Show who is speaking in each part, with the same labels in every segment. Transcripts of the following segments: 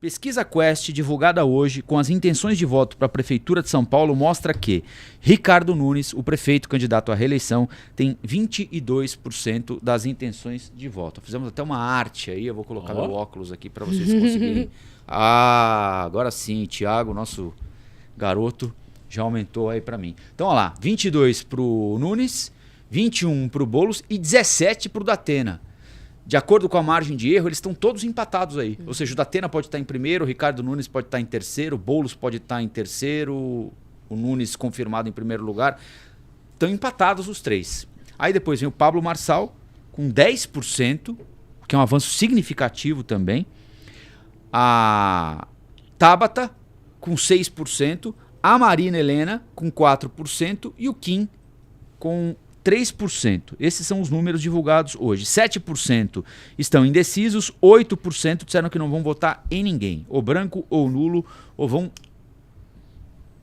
Speaker 1: Pesquisa Quest, divulgada hoje, com as intenções de voto para a Prefeitura de São Paulo, mostra que Ricardo Nunes, o prefeito candidato à reeleição, tem 22% das intenções de voto. Fizemos até uma arte aí, eu vou colocar meu óculos aqui para vocês conseguirem. Agora sim, Thiago, nosso garoto, já aumentou aí para mim. Então, olha lá, 22 para o Nunes, 21 para o Boulos e 17 para o Datena. De acordo com a margem de erro, eles estão todos empatados aí. Ou seja, o Datena pode estar em primeiro, o Ricardo Nunes pode estar em terceiro, o Boulos pode estar em terceiro, o Nunes confirmado em primeiro lugar. Estão empatados os três. Aí depois vem o Pablo Marçal com 10%, que é um avanço significativo também. A Tabata com 6%, a Marina Helena com 4% e o Kim com 3%. Esses são os números divulgados hoje. 7% estão indecisos, 8% disseram que não vão votar em ninguém, ou branco ou nulo, ou vão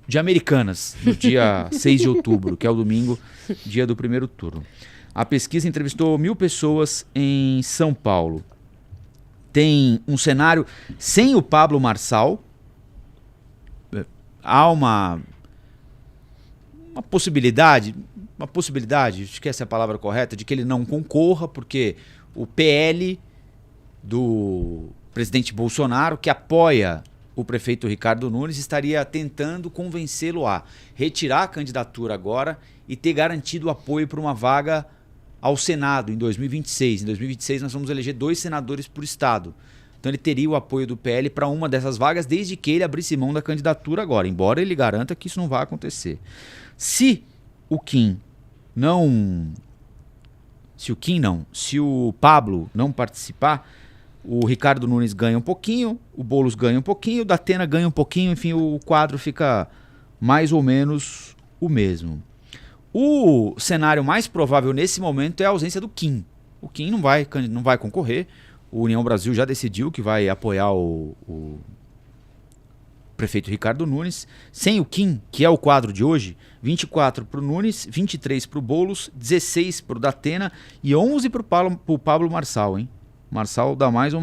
Speaker 1: de Americanas, no dia 6 de outubro, que é o domingo, dia do primeiro turno. A pesquisa entrevistou 1.000 pessoas em São Paulo. Tem um cenário sem o Pablo Marçal. Há uma possibilidade, acho que essa é a palavra correta, de que ele não concorra, porque o PL do presidente Bolsonaro, que apoia o prefeito Ricardo Nunes, estaria tentando convencê-lo a retirar a candidatura agora e ter garantido o apoio para uma vaga ao Senado em 2026. Em 2026 nós vamos eleger 2 senadores por estado. Então ele teria o apoio do PL para uma dessas vagas, desde que ele abrisse mão da candidatura agora, embora ele garanta que isso não vai acontecer. Se o Pablo não participar, o Ricardo Nunes ganha um pouquinho, o Boulos ganha um pouquinho, o Datena ganha um pouquinho, enfim, o quadro fica mais ou menos o mesmo. O cenário mais provável nesse momento é a ausência do Kim. O Kim não vai concorrer, o União Brasil já decidiu que vai apoiar o prefeito Ricardo Nunes. Sem o Kim, que é o quadro de hoje, 24 para o Nunes, 23 para o Boulos, 16 para o Datena e 11 para o Pablo Marçal, hein? Marçal dá mais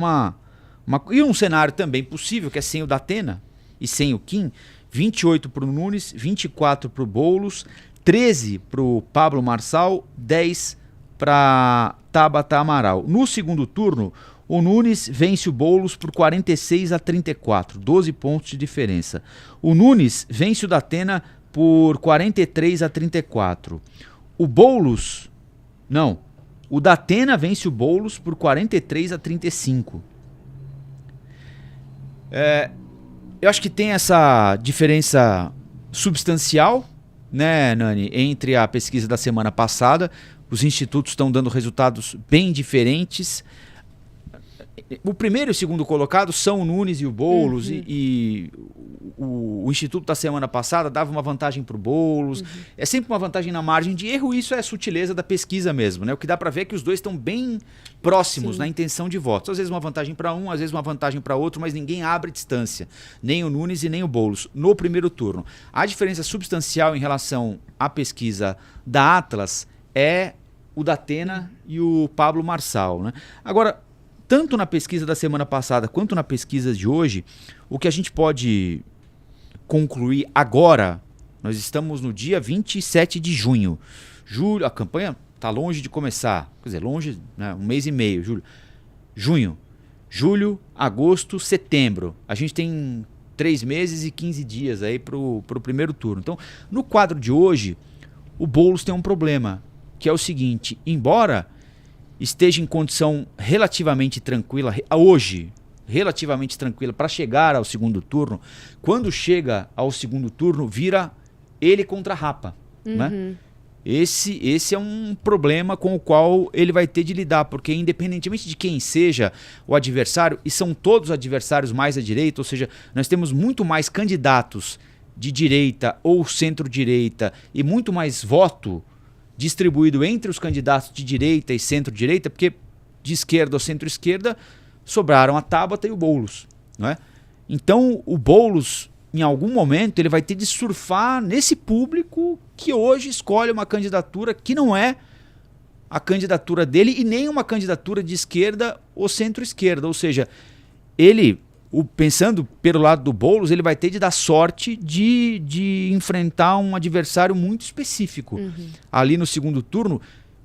Speaker 1: E um cenário também possível, que é sem o Datena e sem o Kim, 28 para o Nunes, 24 para o Boulos, 13 para o Pablo Marçal, 10 para Tabata Amaral. No segundo turno, o Nunes vence o Boulos por 46-34, 12 pontos de diferença. O Nunes vence o Datena por 43-34. O Datena vence o Boulos por 43-35. Eu acho que tem essa diferença substancial, né, Nani, entre a pesquisa da semana passada. Os institutos estão dando resultados bem diferentes. O primeiro e o segundo colocado são o Nunes e o Boulos, e o Instituto da semana passada dava uma vantagem para o Boulos. É sempre uma vantagem na margem de erro, e isso é a sutileza da pesquisa mesmo, né? O que dá para ver é que os dois estão bem próximos na intenção de votos. Às vezes uma vantagem para um, às vezes uma vantagem para outro, mas ninguém abre distância, nem o Nunes e nem o Boulos, no primeiro turno. A diferença substancial em relação à pesquisa da Atlas é o Datena e o Pablo Marçal, né? Agora, tanto na pesquisa da semana passada quanto na pesquisa de hoje, o que a gente pode concluir agora, nós estamos no dia 27 de junho. A campanha está longe de começar, quer dizer, longe, né, um mês e meio, junho, julho, agosto, setembro. A gente tem 3 meses e 15 dias aí para o primeiro turno. Então, no quadro de hoje, o Boulos tem um problema, que é o seguinte: embora esteja em condição relativamente tranquila, hoje, relativamente tranquila, para chegar ao segundo turno, quando chega ao segundo turno, vira ele contra a Rapa, né? Esse é um problema com o qual ele vai ter de lidar, porque independentemente de quem seja o adversário, e são todos adversários mais à direita, ou seja, nós temos muito mais candidatos de direita ou centro-direita e muito mais voto distribuído entre os candidatos de direita e centro-direita, porque de esquerda ou centro-esquerda sobraram a Tabata e o Boulos, não é? Então o Boulos, em algum momento, ele vai ter de surfar nesse público que hoje escolhe uma candidatura que não é a candidatura dele e nem uma candidatura de esquerda ou centro-esquerda. Ou seja, Pensando pelo lado do Boulos, ele vai ter de dar sorte de enfrentar um adversário muito específico. Ali no segundo turno,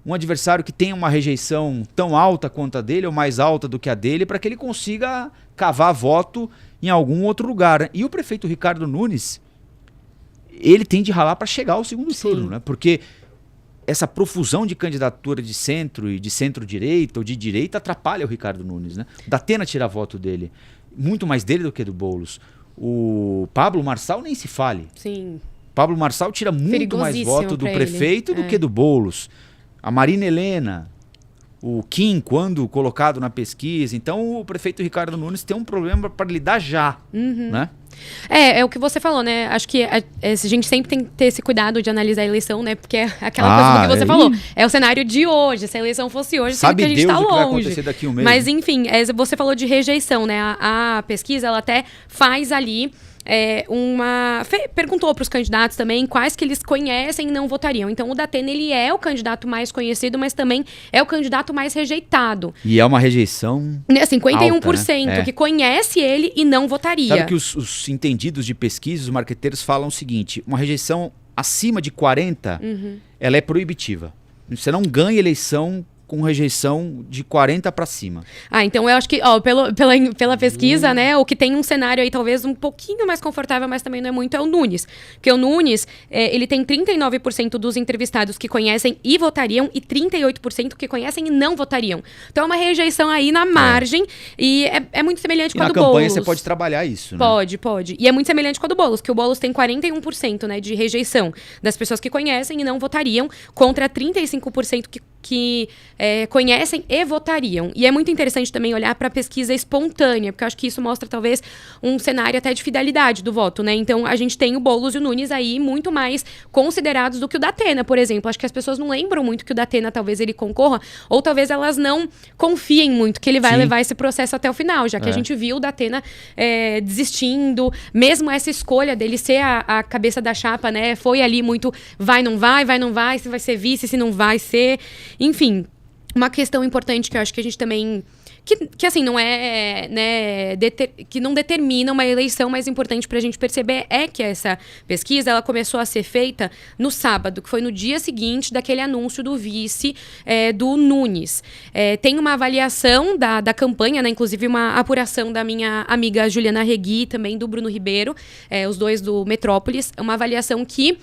Speaker 1: um adversário que tenha uma rejeição tão alta quanto a dele, ou mais alta do que a dele, para que ele consiga cavar voto em algum outro lugar. E o prefeito Ricardo Nunes, ele tem de ralar para chegar ao segundo turno, né? Porque essa profusão de candidatura de centro e de centro-direita ou de direita atrapalha o Ricardo Nunes, né? O Datena tira voto dele. Muito mais dele do que do Boulos. O Pablo Marçal nem se fale.
Speaker 2: Sim.
Speaker 1: Pablo Marçal tira muito mais voto do prefeito do que do Boulos. A Marina Helena, o Kim, quando colocado na pesquisa. Então o prefeito Ricardo Nunes tem um problema para lidar já, né?
Speaker 2: É o que você falou, né? Acho que a gente sempre tem que ter esse cuidado de analisar a eleição, né? Porque é aquela coisa do que você falou. É o cenário de hoje. Se a eleição fosse hoje, sabe que a gente tá longe.
Speaker 1: Vai acontecer daqui um mês.
Speaker 2: Mas, enfim, você falou de rejeição, né? A pesquisa, ela até faz ali... perguntou para os candidatos também quais que eles conhecem e não votariam. Então o Datena, ele é o candidato mais conhecido, mas também é o candidato mais rejeitado.
Speaker 1: E é uma rejeição
Speaker 2: 51%
Speaker 1: alta, né?
Speaker 2: que conhece ele e não votaria.
Speaker 1: Sabe que os entendidos de pesquisa, os marqueteiros falam o seguinte: uma rejeição acima de 40, ela é proibitiva. Você não ganha eleição com rejeição de 40 para cima.
Speaker 2: Então eu acho que, pela pesquisa, né, o que tem um cenário aí talvez um pouquinho mais confortável, mas também não é muito, é o Nunes. Porque o Nunes, ele tem 39% dos entrevistados que conhecem e votariam e 38% que conhecem e não votariam. Então é uma rejeição aí na margem e é muito semelhante com a do Boulos.
Speaker 1: Na campanha você pode trabalhar isso, né?
Speaker 2: Pode. E é muito semelhante com a do Boulos, que o Boulos tem 41%, né, de rejeição das pessoas que conhecem e não votariam, contra 35% que conhecem e votariam. E é muito interessante também olhar para a pesquisa espontânea, porque eu acho que isso mostra talvez um cenário até de fidelidade do voto, né? Então a gente tem o Boulos e o Nunes aí muito mais considerados do que o Datena, por exemplo. Acho que as pessoas não lembram muito que o Datena talvez ele concorra, ou talvez elas não confiem muito que ele vai levar esse processo até o final, já que a gente viu o Datena desistindo, mesmo essa escolha dele ser a cabeça da chapa, né? Foi ali muito vai, não vai, se vai ser vice, se não vai ser... Enfim, uma questão importante que eu acho que a gente também... Que assim, não é, né, que não determina uma eleição, mais importante para a gente perceber é que essa pesquisa, ela começou a ser feita no sábado, que foi no dia seguinte daquele anúncio do vice do Nunes. Tem uma avaliação da campanha, né, inclusive uma apuração da minha amiga Juliana Regui, também do Bruno Ribeiro, os dois do Metrópolis, uma avaliação que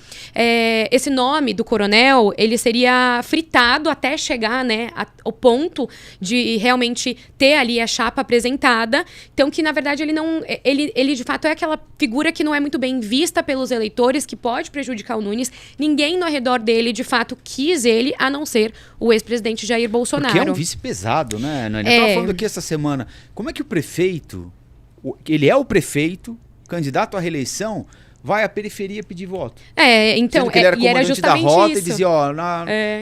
Speaker 2: esse nome do coronel, ele seria fritado até chegar, né, ao ponto de realmente ter ali a chapa apresentada. Então, que na verdade ele não... Ele de fato é aquela figura que não é muito bem vista pelos eleitores, que pode prejudicar o Nunes. Ninguém no redor dele, de fato, quis ele, a não ser o ex-presidente Jair Bolsonaro.
Speaker 1: Porque é um vice pesado, né, Nani? Eu estava falando aqui essa semana. Como é que o prefeito... Ele é o prefeito, candidato à reeleição... vai à periferia pedir voto.
Speaker 2: Então...
Speaker 1: Sendo que ele era comandante
Speaker 2: era justamente
Speaker 1: da rota
Speaker 2: isso.
Speaker 1: e dizia,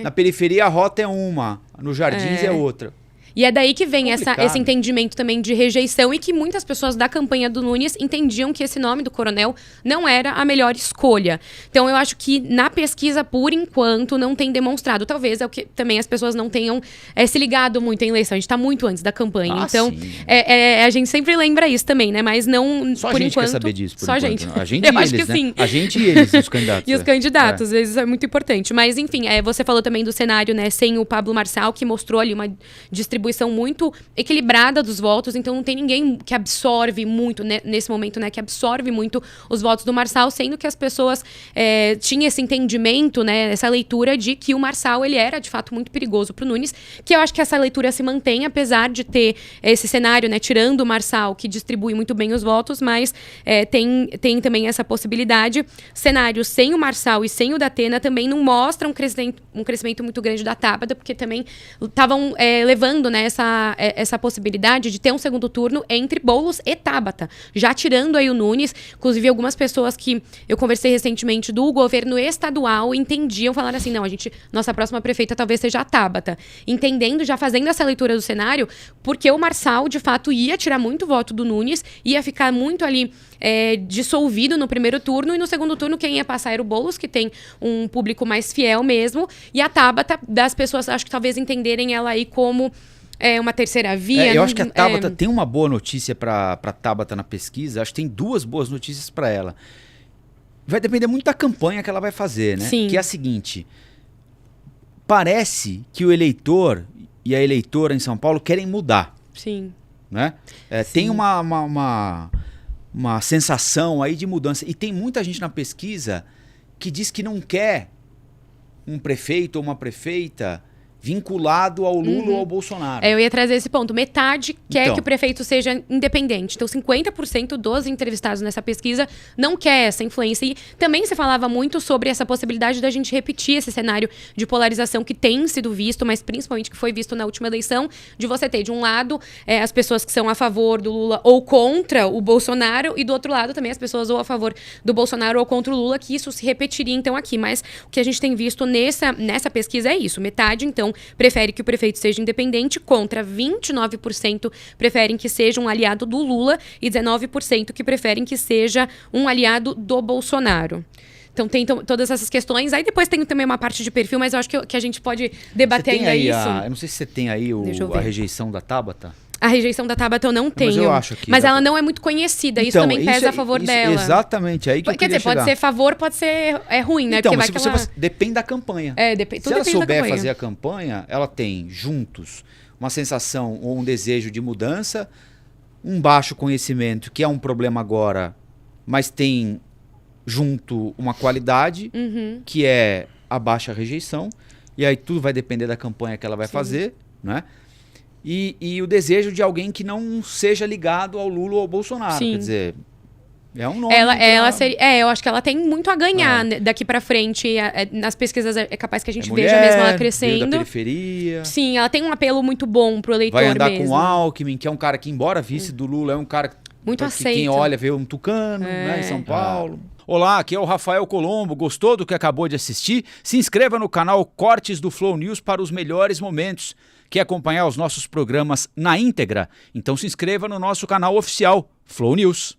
Speaker 1: na periferia a rota é uma, nos jardins é outra.
Speaker 2: E é daí que vem esse entendimento também de rejeição e que muitas pessoas da campanha do Nunes entendiam que esse nome do coronel não era a melhor escolha. Então, eu acho que na pesquisa, por enquanto, não tem demonstrado. Talvez é o que também as pessoas não tenham se ligado muito em eleição. A gente está muito antes da campanha. Então, a gente sempre lembra isso também, né? Mas não,
Speaker 1: só
Speaker 2: por
Speaker 1: a gente
Speaker 2: enquanto...
Speaker 1: quer saber disso, por
Speaker 2: só
Speaker 1: enquanto.
Speaker 2: A gente.
Speaker 1: A gente e
Speaker 2: eu
Speaker 1: eles,
Speaker 2: acho que
Speaker 1: né?
Speaker 2: sim.
Speaker 1: A gente e eles, os candidatos.
Speaker 2: E os candidatos, às vezes é muito importante. Mas, enfim, você falou também do cenário, né? Sem o Pablo Marçal, que mostrou ali uma distribuição muito equilibrada dos votos, então não tem ninguém que absorve muito, né, nesse momento, né, que absorve muito os votos do Marçal, sendo que as pessoas tinham esse entendimento, né, essa leitura de que o Marçal, ele era, de fato, muito perigoso pro Nunes, que eu acho que essa leitura se mantém, apesar de ter esse cenário, né, tirando o Marçal, que distribui muito bem os votos, mas tem também essa possibilidade. Cenário sem o Marçal e sem o Datena também não mostra um crescimento muito grande da Tabata, porque também estavam levando, né, essa possibilidade de ter um segundo turno entre Boulos e Tabata, já tirando aí o Nunes. Inclusive, algumas pessoas que eu conversei recentemente do governo estadual entendiam, falaram assim, não, nossa próxima prefeita talvez seja a Tabata, entendendo, já fazendo essa leitura do cenário, porque o Marçal, de fato, ia tirar muito voto do Nunes, ia ficar muito ali dissolvido no primeiro turno, e no segundo turno quem ia passar era o Boulos, que tem um público mais fiel mesmo, e a Tabata, das pessoas, acho que talvez entenderem ela aí como É uma terceira via.
Speaker 1: Eu acho que a Tabata tem uma boa notícia para Tabata na pesquisa. Acho que tem 2 boas notícias para ela. Vai depender muito da campanha que ela vai fazer, né?
Speaker 2: Sim.
Speaker 1: Que é a seguinte: parece que o eleitor e a eleitora em São Paulo querem mudar.
Speaker 2: Sim.
Speaker 1: Né? Tem uma sensação aí de mudança. E tem muita gente na pesquisa que diz que não quer um prefeito ou uma prefeita vinculado ao Lula ou ao Bolsonaro.
Speaker 2: Eu ia trazer esse ponto. Metade quer
Speaker 1: Então.
Speaker 2: que o prefeito seja independente. Então, 50% dos entrevistados nessa pesquisa não quer essa influência. E também se falava muito sobre essa possibilidade da gente repetir esse cenário de polarização que tem sido visto, mas principalmente que foi visto na última eleição, de você ter, de um lado, as pessoas que são a favor do Lula ou contra o Bolsonaro, e do outro lado também as pessoas ou a favor do Bolsonaro ou contra o Lula, que isso se repetiria então aqui. Mas o que a gente tem visto nessa pesquisa é isso. Metade, então, prefere que o prefeito seja independente, contra 29% preferem que seja um aliado do Lula e 19% que preferem que seja um aliado do Bolsonaro. Então tem todas essas questões. Aí depois tem também uma parte de perfil, mas eu acho que a gente pode debater ainda isso.
Speaker 1: Eu não sei se você tem aí a rejeição da Tabata.
Speaker 2: A rejeição da Tabata eu não tenho.
Speaker 1: Mas eu acho que
Speaker 2: mas ela não é muito conhecida. Isso também pesa a favor dela.
Speaker 1: Exatamente, aí que eu queria chegar.
Speaker 2: Pode ser a favor, pode ser ruim, né?
Speaker 1: Então,
Speaker 2: porque
Speaker 1: mas depende da campanha. Se ela souber fazer a campanha, ela tem juntos uma sensação ou um desejo de mudança, um baixo conhecimento, que é um problema agora, mas tem junto uma qualidade, que é a baixa rejeição. E aí tudo vai depender da campanha que ela vai fazer, né? E o desejo de alguém que não seja ligado ao Lula ou ao Bolsonaro. Sim. Quer dizer, é um nome.
Speaker 2: Ela seria, eu acho que ela tem muito a ganhar daqui pra frente. Nas pesquisas é capaz que a gente veja mesmo ela crescendo.
Speaker 1: Da periferia.
Speaker 2: Sim, ela tem um apelo muito bom pro eleitor mesmo.
Speaker 1: Vai andar com o Alckmin, que é um cara que, embora vice do Lula, é um cara
Speaker 2: muito aceito.
Speaker 1: Quem olha vê um tucano, né, em São Paulo. Olá, aqui é o Rafael Colombo. Gostou do que acabou de assistir? Se inscreva no canal Cortes do Flow News para os melhores momentos. Quer acompanhar os nossos programas na íntegra? Então se inscreva no nosso canal oficial, Flow News.